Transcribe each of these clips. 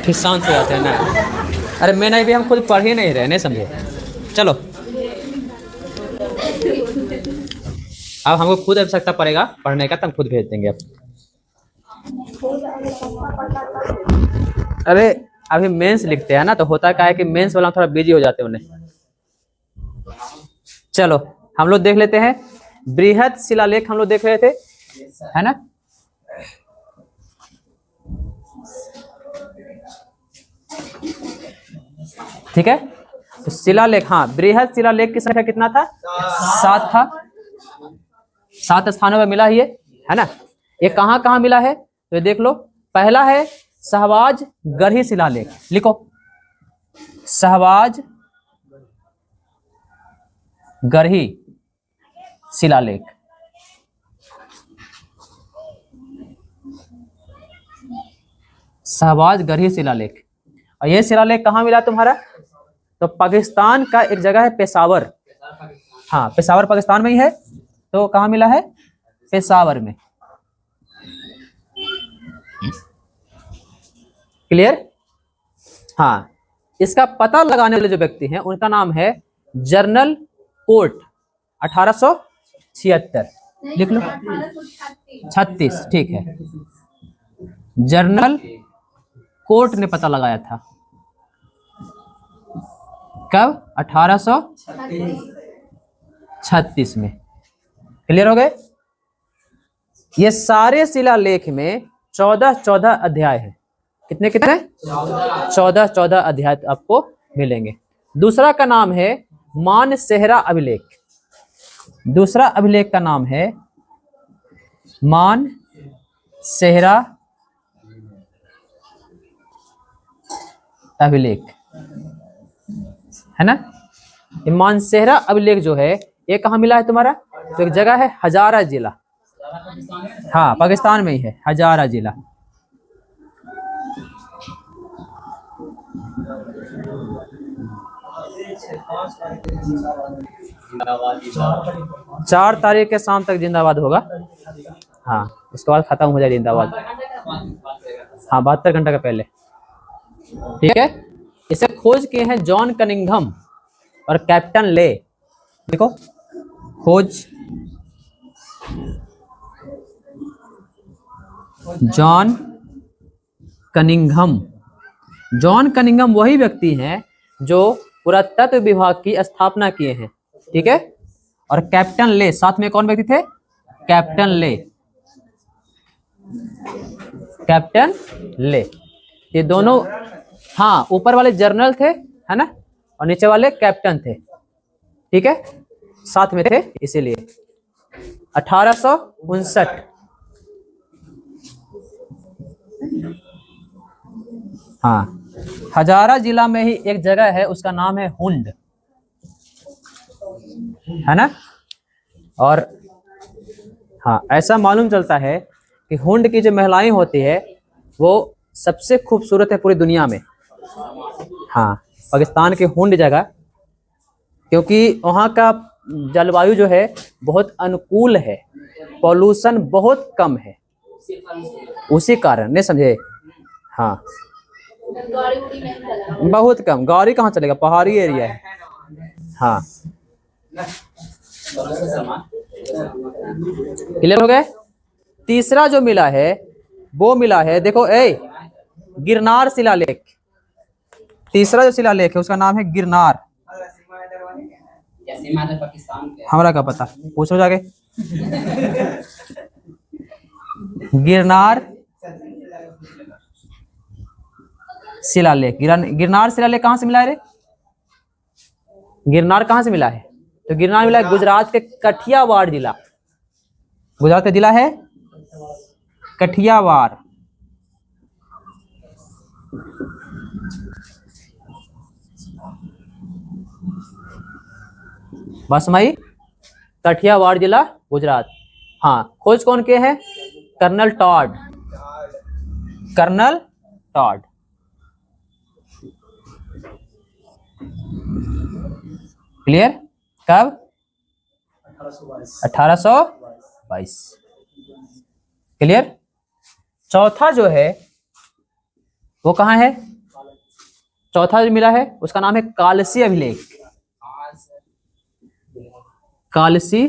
फिर शांत हो जाते हैं ना। अरे मैं नहीं भी, हम खुद पढ़ ही नहीं रहे, नहीं समझे। चलो अब हमको खुद आवश्यकता पड़ेगा पढ़ने का, तो हम खुद भेज देंगे अब। अरे अभी मेंस लिखते हैं ना, तो होता क्या है कि मेंस वाला थोड़ा बिजी हो जाते हैं उन्हें। चलो हम लोग देख लेते हैं, बृहद शिलालेख हम लोग देख रहे थे, है ना। ठीक है, तो शिलालेख, हाँ बृहद शिलालेख की संख्या कितना था? 7 था। 7 स्थानों पर मिला है ना। ये कहाँ कहाँ मिला है तो ये देख लो। पहला है शाहबाज गढ़ी शिलालेख, लिखो शाहबाज गढ़ी शिलालेख। शाहबाज गढ़ी शिलालेख। और ये शिलालेख कहाँ मिला तुम्हारा? तो पाकिस्तान का एक जगह है पेशावर। हाँ पेशावर पाकिस्तान में ही है, तो कहाँ मिला है? पेशावर में। क्लियर? हाँ, इसका पता लगाने वाले जो व्यक्ति हैं उनका नाम है जनरल कोर्ट, 1876। लिख लो 36, ठीक है। जनरल कोर्ट ने पता लगाया था, कब? 1836 में। क्लियर हो गए? ये सारे शिलालेख में 14 अध्याय है। कितने कितने? 14 अध्याय आपको मिलेंगे। दूसरा का नाम है मानसेहरा अभिलेख। दूसरा अभिलेख का नाम है मानसेहरा अभिलेख, है ना। ये मानसेहरा अभिलेख जो है ये कहाँ मिला है तुम्हारा? तो एक जगह है हजारा जिला, हाँ पाकिस्तान में ही है, हजारा जिला। चार तारीख के शाम तक जिंदाबाद होगा, हाँ उसके बाद खत्म हो जाए जिंदाबाद। हाँ 72 घंटा का पहले। ठीक है, इसे खोज किए हैं जॉन कनिंघम और कैप्टन ले। देखो खोज जॉन कनिंघम। जॉन कनिंघम वही व्यक्ति हैं जो पुरातत्व विभाग की स्थापना किए हैं। ठीक है, और कैप्टन ले साथ में कौन व्यक्ति थे? कैप्टन ले, कैप्टन ले। ये दोनों, हाँ ऊपर वाले जर्नल थे, है ना, और नीचे वाले कैप्टन थे। ठीक है, साथ में थे इसीलिए। 1859। हाँ हजारा जिला में ही एक जगह है, उसका नाम है हुंड, है ना। और हाँ ऐसा मालूम चलता है कि हुंड की जो महिलाएं होती है वो सबसे खूबसूरत है पूरी दुनिया में। हाँ पाकिस्तान के हुंड जगह, क्योंकि वहाँ का जलवायु जो है बहुत अनुकूल है, पॉल्यूशन बहुत कम है, उसी कारण, नहीं समझे। हाँ बहुत कम, गाड़ी कहाँ चलेगा, पहाड़ी एरिया है। हाँ क्लियर हो गए। तीसरा जो मिला है वो मिला है, देखो गिरनार शिलालेख। तीसरा जो शिलालेख है उसका नाम है गिरनार। हमारा क्या पता, पूछो जाके। गिरनार शिलालेख। गिरनार शिलालेख कहाँ से मिला है रे? गिरनार कहाँ से मिला है? तो गिरनार मिला है गुजरात के कठियावाड़ जिला। गुजरात का जिला है कठियावाड़। बस मई, कठियावाड़ जिला गुजरात। हाँ खोज कौन के हैं? Colonel Tod, colonel Tod. Clear? कब? 1822। क्लियर? चौथा जो है वो कहाँ है? चौथा जो मिला है उसका नाम है कालसी अभिलेख, कालसी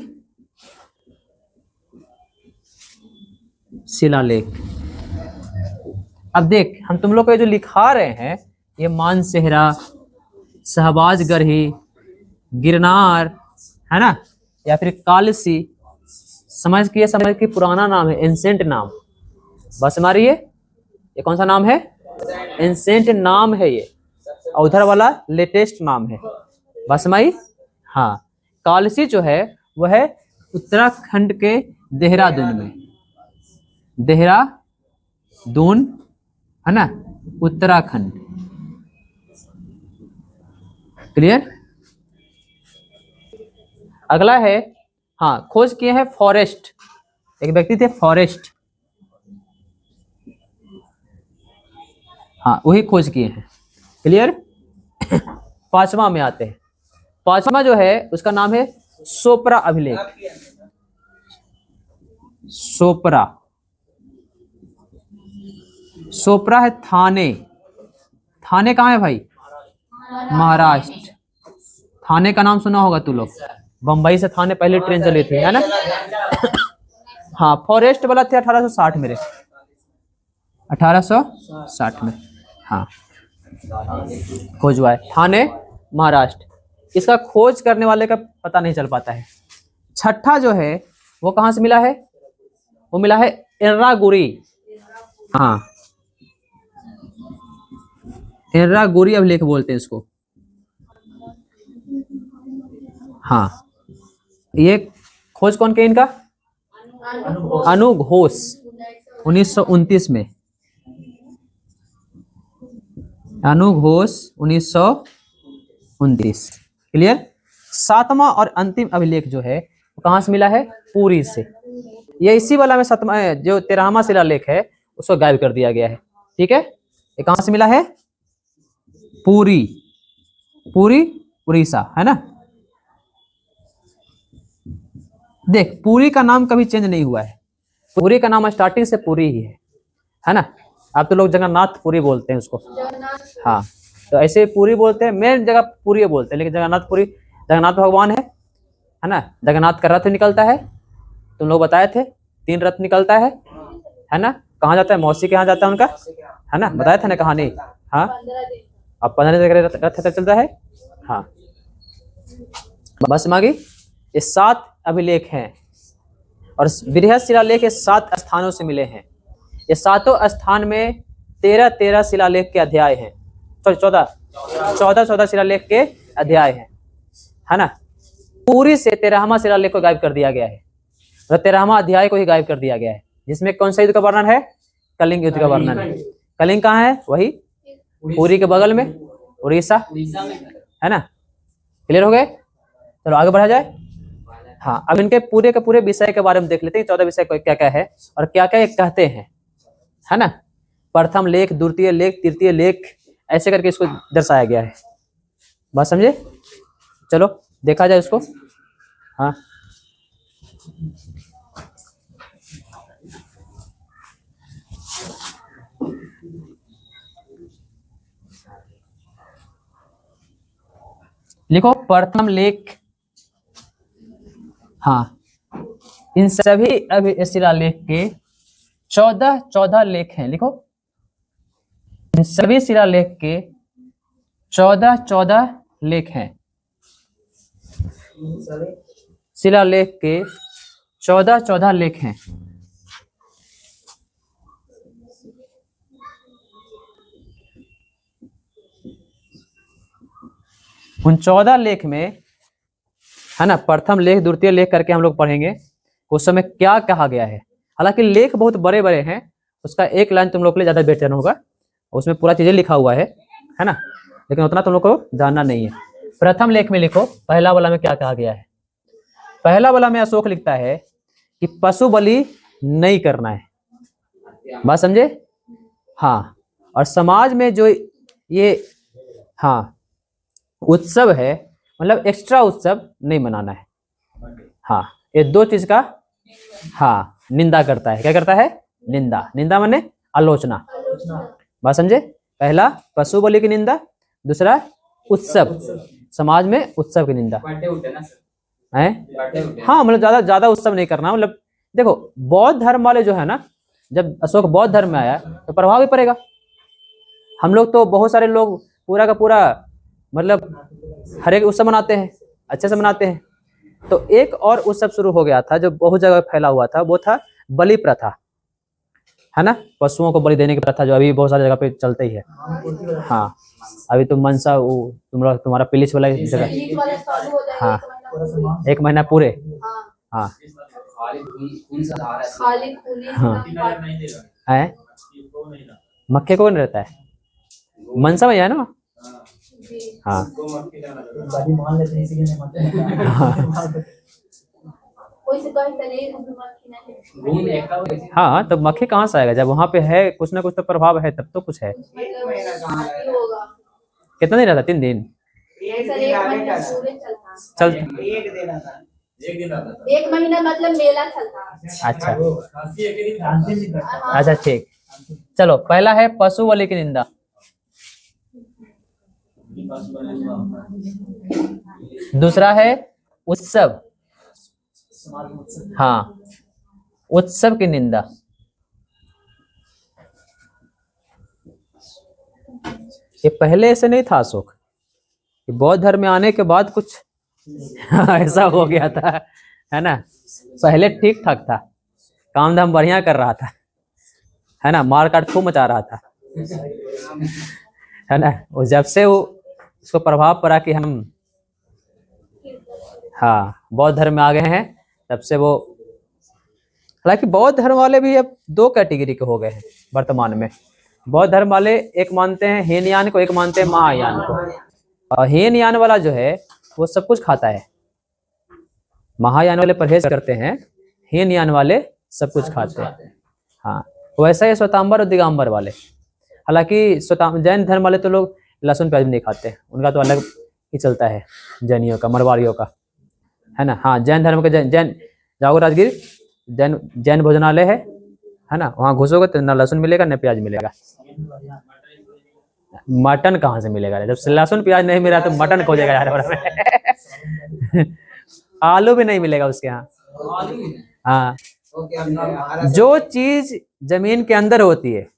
शिलालेख। अब देख हम तुम लोग को जो लिखा रहे हैं ये मानसेहरा, शहबाजगढ़ी, गिरनार, है ना, या फिर कालसी, समझ के पुराना नाम है, एंसेंट नाम। बस हमारी ये कौन सा नाम है? एंसेंट नाम है ये, और उधर वाला लेटेस्ट नाम है। बस हमारी, हाँ। कालसी जो है वह है उत्तराखंड के देहरादून में, देहरादून, है ना, उत्तराखंड। क्लियर? अगला है, हाँ, खोज किए हैं फॉरेस्ट, एक व्यक्ति थे फॉरेस्ट, हाँ वही खोज किए हैं। क्लियर? पांचवा में आते हैं। पांचवा जो है उसका नाम है सोपरा अभिलेख, सोपरा। सोपरा है थाने, थाने कहाँ है भाई? महाराष्ट्र। थाने का नाम सुना होगा तू लोग, बंबई से थाने पहले ट्रेन चली थी, है ना। हाँ, फॉरेस्ट वाला थे 1860 मेरे, 1860 में, हाँ खोज हुआ है, थाने महाराष्ट्र। इसका खोज करने वाले का पता नहीं चल पाता है। छठा जो है वो कहाँ से मिला है? वो मिला है एर्रागुरी, हाँ एर्रागुरी अभिलेख बोलते हैं इसको। हाँ, ये खोज कौन के इनका? अनु घोष, 1929 में, अनु घोष 1929। क्लियर? सातवां और अंतिम अभिलेख जो है वो कहाँ से मिला है? पुरी से। ये इसी वाला में सातवां जो 13वां शिलालेख है उसको गायब कर दिया गया है। ठीक है, ये कहाँ से मिला है? पुरी, पुरी उड़ीसा, है ना। देख, पुरी का नाम कभी चेंज नहीं हुआ है, पुरी का नाम स्टार्टिंग से पुरी ही है ना। आप तो लोग जगन्नाथ पुरी बोलते हैं उसको, हाँ, तो ऐसे पुरी बोलते हैं, मेन जगह पुरी बोलते हैं, लेकिन जगन्नाथ पुरी, जगन्नाथ भगवान है ना। जगन्नाथ का रथ निकलता है, तुम लोग बताए थे 3 रथ निकलता है ना। कहाँ जाता है? मौसी के यहाँ जाता है उनका, है ना, बताया था ना कहानी। हाँ, अब 15 जगह रथ चलता है, हाँ। बस मागी, ये 7 अभिलेख हैं और बृहद शिलालेख ये 7 स्थानों से मिले हैं। ये 7 स्थान में 13 शिलालेख के अध्याय हैं, सॉरी 14 शिलालेख के अध्याय हैं, है ना। पूरी से 13वां शिलालेख को गायब कर दिया गया है, और 13वां अध्याय को ही गायब कर दिया गया है, जिसमें कौन सा युद्ध का वर्णन है? कलिंग युद्ध का वर्णन है। कलिंग कहाँ है? वही पुरी के बगल में, उड़ीसा, है ना। क्लियर हो गए? चलो आगे बढ़ा जाए। हाँ, अब इनके पूरे के पूरे विषय के बारे में देख लेते हैं, 14 विषय क्या क्या है और क्या क्या ये कहते हैं, है ना। प्रथम लेख, द्वितीय लेख, तृतीय लेख, ऐसे करके इसको दर्शाया गया है। बात समझे? चलो देखा जाए उसको। हाँ, लिखो प्रथम लेख। हाँ, इन सभी शिलालेख के 14 लेख हैं। लिखो, इन सभी शिलालेख के 14 लेख हैं। शिलालेख के 14 लेख हैं। उन 14 लेख में, है ना, प्रथम लेख, द्वितीय लेख करके हम लोग पढ़ेंगे उस समय क्या कहा गया है। हालांकि लेख बहुत बड़े बड़े हैं, उसका एक लाइन तुम लोग के लिए ज्यादा बेहतर होगा, उसमें पूरा चीजें लिखा हुआ है ना, लेकिन उतना तुम लोग को जानना नहीं है। प्रथम लेख में लिखो, पहला वाला में क्या कहा गया है। पहला वाला में अशोक लिखता है कि पशु बलि नहीं करना है। बात समझे? हाँ, और समाज में जो ये, हाँ, उत्सव है, मतलब एक्स्ट्रा उत्सव नहीं मनाना है। हाँ, ये 2 चीज का, हाँ, निंदा करता है। क्या करता है? निंदा। निंदा माने आलोचना। बात समझे? पहला पशु बलि की निंदा, दूसरा उत्सव, समाज में उत्सव की निंदा है। हाँ मतलब ज्यादा ज्यादा उत्सव नहीं करना। मतलब देखो बौद्ध धर्म वाले जो है ना, जब अशोक बौद्ध धर्म में आया तो प्रभाव भी पड़ेगा। हम लोग तो बहुत सारे लोग पूरा का पूरा मतलब हर एक उत्सव मनाते हैं, अच्छे से मनाते हैं। तो एक और उत्सव शुरू हो गया था जो बहुत जगह फैला हुआ था, वो था बलि प्रथा, है ना, पशुओं को बलि देने की प्रथा, जो अभी बहुत सारी जगह पे चलते ही है। हाँ अभी तो मनसा तुम्हारा पिलिच वाला जगह, हाँ 1 महीना पूरे, हाँ हाँ है, मक्के को नहीं रहता है, मनसा में है ना। हाँ हाँ तो मक्खी कहाँ से आएगा, जब वहाँ पे है कुछ ना कुछ तो प्रभाव है, तब तो कुछ है। कितना दिन रहता, 3 दिन चल, 1 महीना मतलब मेला चलता। अच्छा अच्छा ठीक। चलो पहला है पशु बलि की निंदा। दूसरा है उत्सव, हाँ उत्सव की निंदा। ये पहले ऐसे नहीं था अशोक, बौद्ध धर्म में आने के बाद कुछ ऐसा हो गया था, है ना। पहले ठीक ठाक था, काम धाम बढ़िया कर रहा था, है ना, मार काट खूब मचा रहा था, है ना। और जब से वो उसको प्रभाव पड़ा कि हम हाँ बौद्ध धर्म में आ गए हैं, तब से वो, हालांकि बौद्ध धर्म वाले भी अब 2 कैटेगरी के हो गए हैं वर्तमान में। बौद्ध धर्म वाले एक मानते हैं हीनयान को, एक मानते हैं महायान को। और हीनयान वाला जो है वो सब कुछ खाता है, महायान वाले परहेज करते हैं, हीनयान वाले सब कुछ खाते हैं। हाँ वैसा ही श्वेतांबर और दिगंबर वाले, हालांकि जैन धर्म वाले तो लोग लहसुन प्याज नहीं खाते, उनका तो अलग ही चलता है, जैनियों का, मरवाड़ियों का, है ना। हाँ जैन धर्म के जैन जाओगे राजगीर, जैन भोजनालय है ना, वहाँ घुसोगे तो ना लहसुन मिलेगा ना प्याज मिलेगा। मटन कहाँ से मिलेगा, जब लहसुन प्याज नहीं मिला तो मटन खोजेगा यार आलू भी नहीं मिलेगा उसके यहाँ। हाँ जो चीज जमीन के अंदर होती है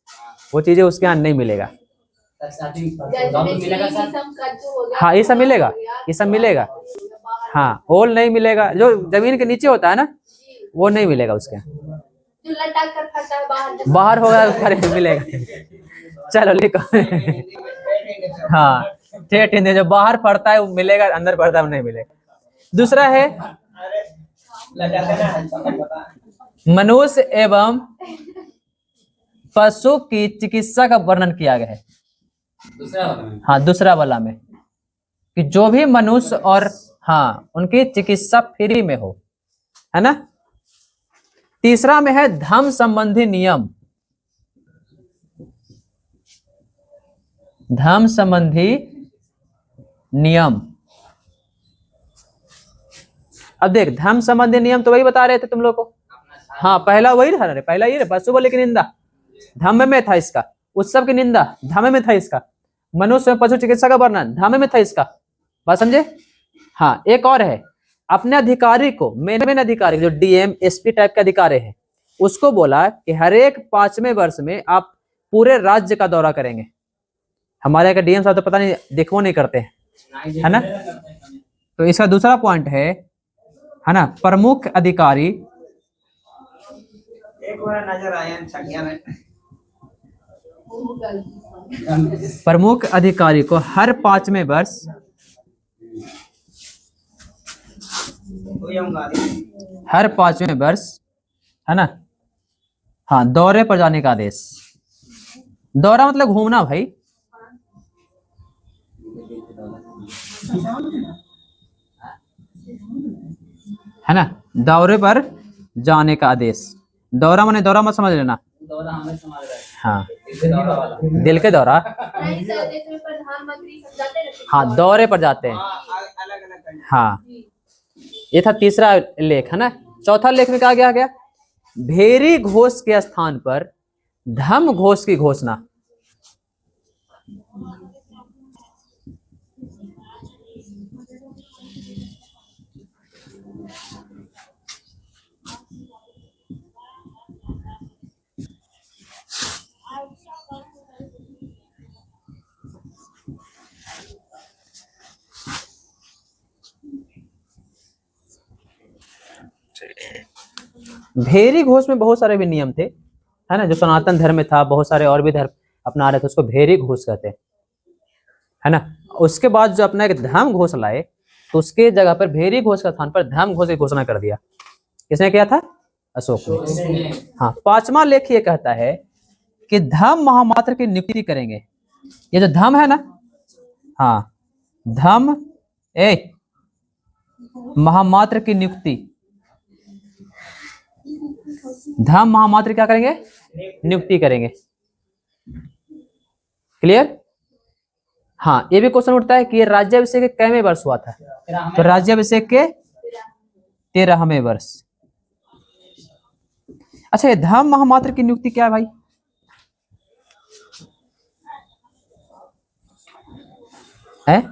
वो चीजें उसके यहाँ नहीं मिलेगा। हाँ ये सब मिलेगा, ये सब मिलेगा। हाँ ओल नहीं मिलेगा, जो जमीन के नीचे होता है ना वो नहीं मिलेगा उसके यहाँ, बाहर होगा तो मिलेगा। चलो लिखो हाँ ठेठ हिंदी, जो बाहर पड़ता है वो मिलेगा, अंदर पड़ता है वो नहीं मिलेगा। दूसरा है मनुष्य एवं पशु की चिकित्सा का वर्णन किया गया है। हाँ दूसरा वाला में कि जो भी मनुष्य और हाँ उनकी चिकित्सा फ्री में हो, है ना। तीसरा में है धर्म संबंधी नियम, धर्म संबंधी नियम। अब देख धर्म संबंधी नियम तो वही बता रहे थे तुम लोग को। हाँ पहला वही था, पहला ये पशु बलि की निंदा धम्म में था, इसका उत्सव की निंदा धम्म में था, इसका मनुष्य पशु चिकित्सा का वर्णन धम्म में था, इसका बात समझे। हाँ एक और है, अपने अधिकारी को, मेन अधिकारी जो डीएम एसपी टाइप के अधिकारी है, उसको बोला कि हर एक 5वें वर्ष में आप पूरे राज्य का दौरा करेंगे। हमारे यहाँ डीएम साहब तो पता नहीं दिखो नहीं करते हैं, है ना। तो इसका दूसरा पॉइंट है ना, प्रमुख अधिकारी, एक बार नजर आया प्रमुख अधिकारी को हर 5वें वर्ष हर 5वें वर्ष, है ना, हाँ दौरे पर जाने का आदेश। दौरा मतलब घूमना भाई, है ना, दौरे पर जाने का आदेश। दौरा माने दौरा मत समझ लेना, हाँ दिल के दौरा, हाँ दौरे पर जाते हैं। हाँ ये था तीसरा लेख, है ना। चौथा लेख में क्या गया, भेरी घोष के स्थान पर धम्म घोष की घोषणा। भेरी घोष में बहुत सारे भी नियम थे, है ना, जो सनातन धर्म में था, बहुत सारे और भी धर्म अपना रहे थे, उसको भेरी घोष कहते हैं, है ना। उसके बाद जो अपना एक धर्म घोष लाए, तो उसके जगह पर भेरी घोष का स्थान पर धर्म घोष की घोषणा कर दिया। किसने किया था? अशोक ने। हाँ, 5वां लेख ये कहता है कि धम्म महामात्र की नियुक्ति करेंगे। ये जो धम्म है ना, हाँ, धम्म महामात्र की नियुक्ति, धम्म महामात्र क्या करेंगे? नियुक्ति करेंगे। क्लियर? हाँ, ये भी क्वेश्चन उठता है कि ये राज्याभिषेक के कैवें वर्ष हुआ था? तो राज्याभिषेक के 13वें वर्ष। अच्छा, ये धम्म महामात्र की नियुक्ति क्या है भाई? है?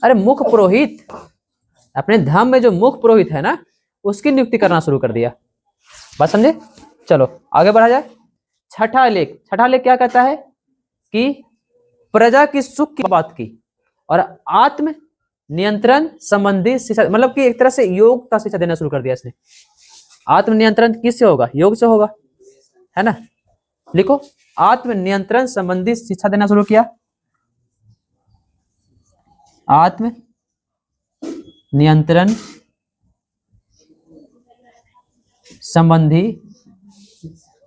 अरे मुख्य पुरोहित, अपने धर्म में जो मुख्य पुरोहित है ना, उसकी नियुक्ति करना शुरू कर दिया। बात समझे? चलो आगे बढ़ा जाए। छठा लेख क्या कहता है कि प्रजा की सुख की बात की और आत्म नियंत्रण संबंधी शिक्षा, मतलब कि एक तरह से योग का शिक्षा देना शुरू कर दिया इसने। आत्म नियंत्रण किससे होगा? योग से होगा, है ना। लिखो, आत्म नियंत्रण संबंधी शिक्षा देना शुरू किया। आत्म नियंत्रण संबंधी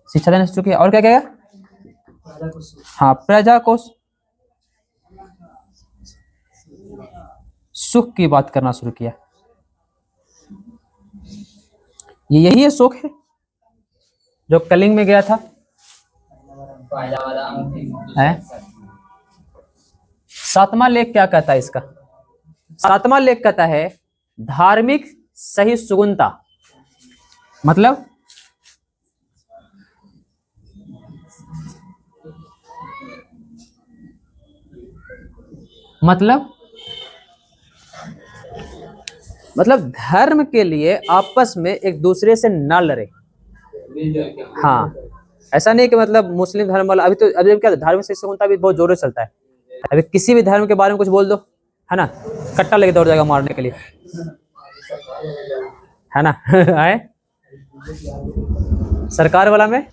शिक्षा देना शुरू किया। और क्या क्या? हाँ, प्रजा को सुख की बात करना शुरू किया। ये यही है सुख है जो कलिंग में गया था, है? 7वां लेख क्या कहता है इसका? 7वां लेख कहता है धार्मिक सही सुगुणता, मतलब धर्म के लिए आपस में एक दूसरे से न लड़े। हाँ, ऐसा नहीं कि मतलब मुस्लिम धर्म वाला, अभी क्या धार्मिक सही सुगुणता भी बहुत जोरों से चलता है। अभी किसी भी धर्म के बारे में कुछ बोल दो, है ना, कट्टा लेके दौड़ जाएगा मारने के लिए, है ना। आए सरकार वाला में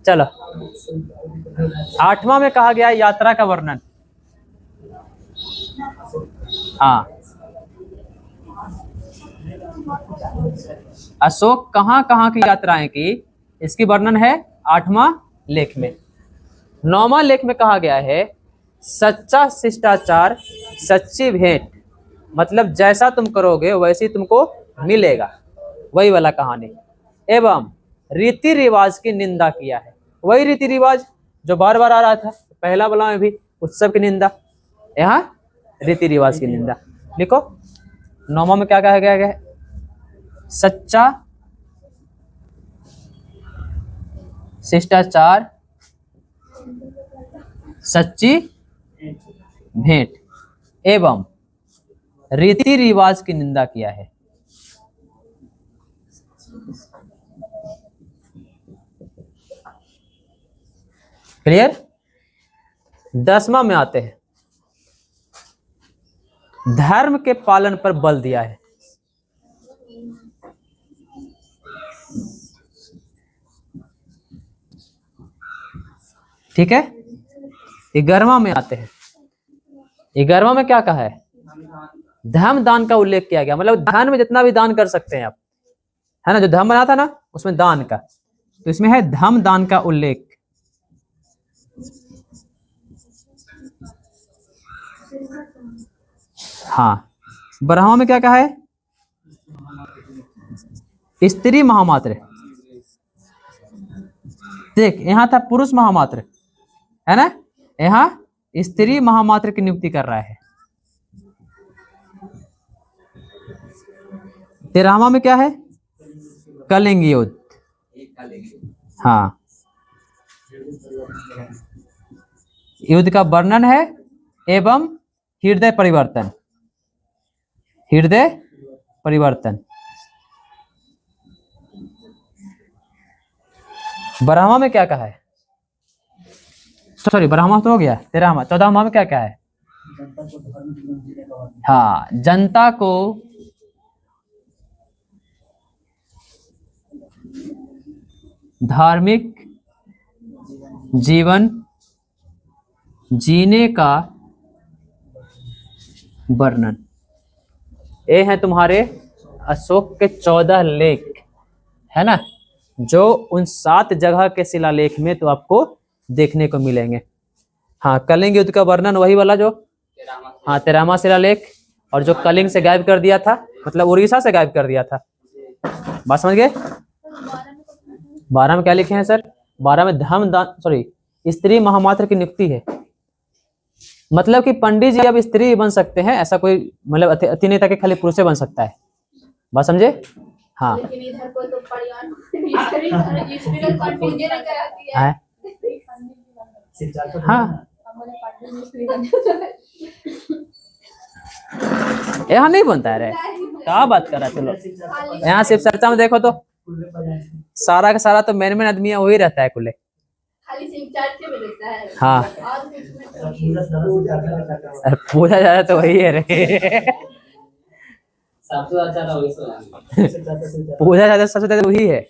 चलो 8वां में कहा गया यात्रा का वर्णन। हाँ, अशोक कहाँ कहाँ की यात्राएं की, इसकी वर्णन है 8वां लेख में। 9वां लेख में कहा गया है सच्चा शिष्टाचार सच्ची भेंट, मतलब जैसा तुम करोगे वैसे ही तुमको मिलेगा, वही वाला कहानी। एवं रीति रिवाज की निंदा किया है, वही रीति रिवाज जो बार बार आ रहा था पहला वाला में भी, उत्सव की निंदा, यहाँ रीति रिवाज की निंदा। लिखो 9वां में क्या कहा गया है? सच्चा शिष्टाचार सच्ची भेंट एवं रीति रिवाज की निंदा किया है। क्लियर? 10वां में आते हैं, धर्म के पालन पर बल दिया है। ठीक है, 11वां में आते हैं। 11वां में क्या कहा है? धर्म दान का उल्लेख किया गया, मतलब धन में जितना भी दान कर सकते हैं आप, है ना, जो धर्म बना था ना उसमें दान का, तो इसमें है धर्म दान का उल्लेख। हाँ, 12वां में क्या कहा है? स्त्री महामात्र। देख, यहां था पुरुष महामात्र, है ना, यहाँ स्त्री महामात्र की नियुक्ति कर रहा है। 13वां में क्या है? कलिंग युद्ध। हाँ, युद्ध का वर्णन है एवं हृदय परिवर्तन। 12वां में क्या कहा है? सॉरी 12वां तो हो गया, 13वां, 14वां में क्या क्या है? हाँ, जनता को धार्मिक जीवन जीने का वर्णन। ये है तुम्हारे अशोक के 14 लेख, है ना, जो उन 7 जगह के शिलालेख में तो आपको देखने को मिलेंगे। हाँ, कलिंग युद्ध का वर्णन वही वाला जो, हाँ 13वां शिलालेख, और जो कलिंग से गायब कर दिया था, मतलब उड़ीसा से गायब कर दिया था। बात समझ गए? 12 में क्या लिखे हैं सर? 12 में धर्म दान, सॉरी, स्त्री महामात्र की नियुक्ति है। मतलब कि पंडित जी अब स्त्री बन सकते हैं, ऐसा कोई मतलब अति नहीं था कि खाली पुरुष बन सकता है। बात समझे? हाँ, लेकिन इधर को तो परिवार स्पिरिचुअल कंफ्यूजन कराती है। हाँ, यहाँ नहीं बनता है रे, क्या बात कर रहा है? चलो यहाँ शिव चर्चा में देखो तो सारा का सारा तो मेन आदमी वही रहता है कुले। खाली सिर्फ चर्चे में रहता है। हाँ, और कुछ में अरे पूजा ज्यादा तो वही है रे। सबसे अच्छा था वही सो पूजा ज्यादा सबसे ज्यादा वही है।